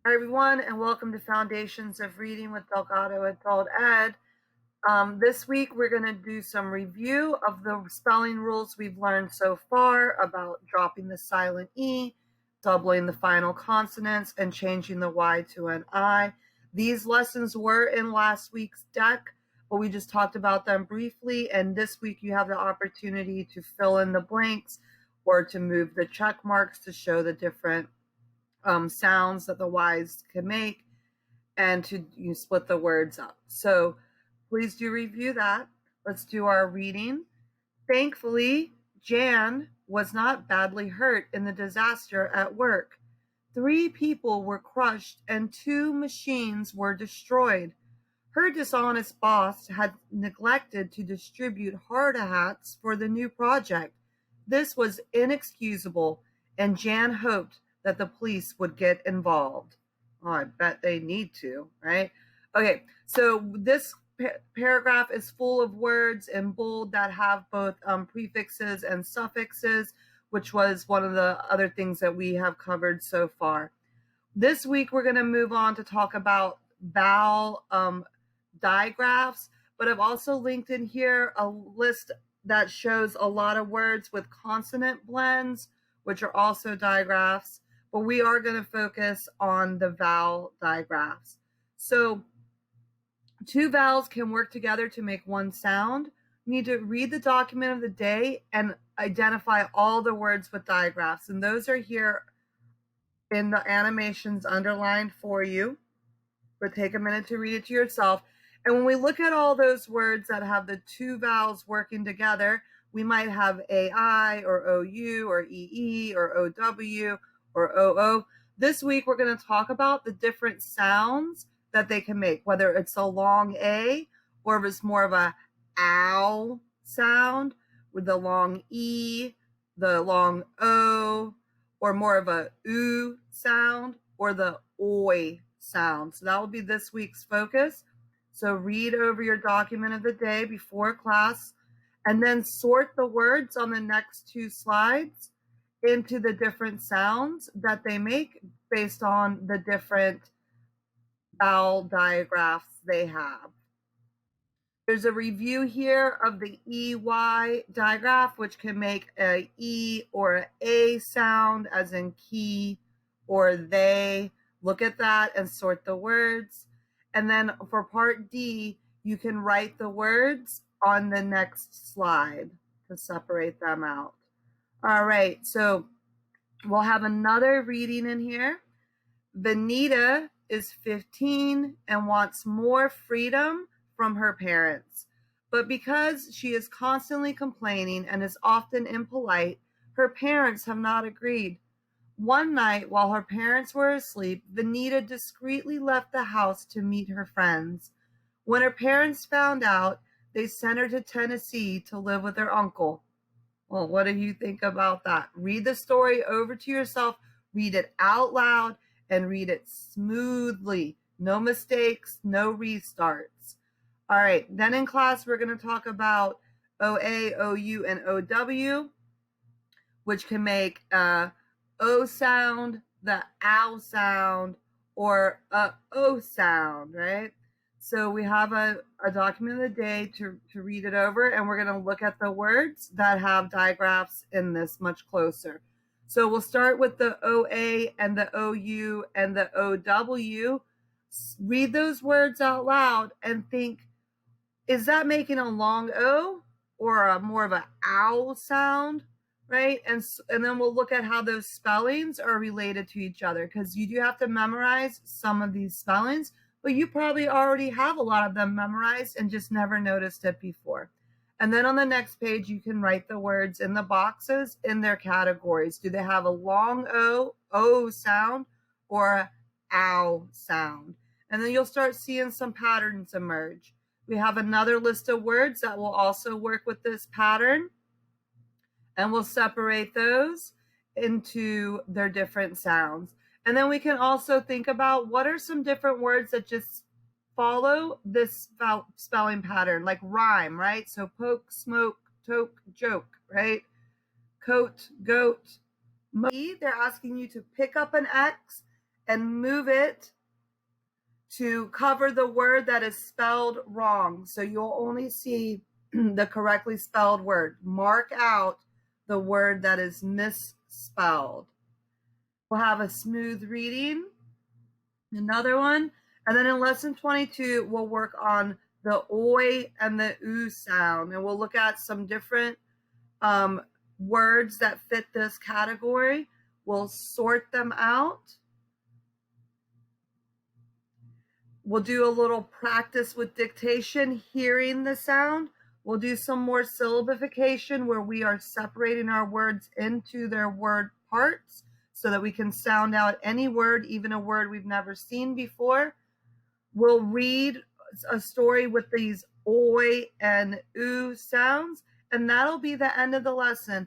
Hi everyone, and welcome to Foundations of Reading with Delgado Adult Ed. This week we're going to do some review of the spelling rules we've learned so far about dropping the silent E, doubling the final consonants, and changing the Y to an I. These lessons were in last week's deck, but we just talked about them briefly, and this week you have the opportunity to fill in the blanks or to move the check marks to show the different sounds that the Y's can make, and to split the words up. So please do review that. Let's do our reading. Thankfully, Jan was not badly hurt in the disaster at work. 3 people were crushed and 2 machines were destroyed. Her dishonest boss had neglected to distribute hard hats for the new project. This was inexcusable, and Jan hoped that the police would get involved. Oh, I bet they need to, right? Okay, so this paragraph is full of words in bold that have both prefixes and suffixes, which was one of the other things that we have covered so far. This week, we're going to move on to talk about vowel digraphs, but I've also linked in here a list that shows a lot of words with consonant blends, which are also digraphs, but we are going to focus on the vowel digraphs. So 2 vowels can work together to make one sound. You need to read the document of the day and identify all the words with digraphs, and those are here in the animations underlined for you. But take a minute to read it to yourself. And when we look at all those words that have the 2 vowels working together, we might have AI or OU or EE or OW or OO. This week, we're going to talk about the different sounds that they can make, whether it's a long A or if it's more of a ow sound with the long E, the long O, or more of a oo sound, or the oi sound. So that will be this week's focus. So read over your document of the day before class, and then sort the words on the next 2 slides into the different sounds that they make based on the different vowel digraphs they have. There's a review here of the EY digraph, which can make a E or a sound, as in key or they. Look at that and sort the words. And then for part D, you can write the words on the next slide to separate them out. All right, so we'll have another reading in here. Vanita is 15 and wants more freedom from her parents. But because she is constantly complaining and is often impolite, her parents have not agreed. One night, while her parents were asleep, Vanita discreetly left the house to meet her friends. When her parents found out, they sent her to Tennessee to live with her uncle. Well, what do you think about that? Read the story over to yourself, read it out loud, and read it smoothly. No mistakes, no restarts. All right, then in class, we're going to talk about OA, OU, and OW, which can make a O sound, the ow sound, or a O sound, right? So we have a document of the day to read it over, and we're going to look at the words that have digraphs in this much closer. So we'll start with the OA and the OU and the OW. Read those words out loud and think, is that making a long O or a more of an ow sound? Right? And then we'll look at how those spellings are related to each other, because you do have to memorize some of these spellings, but you probably already have a lot of them memorized and just never noticed it before. And then on the next page, you can write the words in the boxes in their categories. Do they have a long O sound, or a ow sound? And then you'll start seeing some patterns emerge. We have another list of words that will also work with this pattern, and we'll separate those into their different sounds. And then we can also think about what are some different words that just follow this spelling pattern, like rhyme, right? So poke, smoke, toke, joke, right? Coat, goat. They're asking you to pick up an X and move it to cover the word that is spelled wrong. So you'll only see the correctly spelled word. Mark out the word that is misspelled. We'll have a smooth reading, another one, and then in lesson 22, we'll work on the oi and the oo sound, and we'll look at some different words that fit this category. We'll sort them out. We'll do a little practice with dictation, hearing the sound. We'll do some more syllabification where we are separating our words into their word parts so that we can sound out any word, even a word we've never seen before. We'll read a story with these oi and oo sounds, and that'll be the end of the lesson.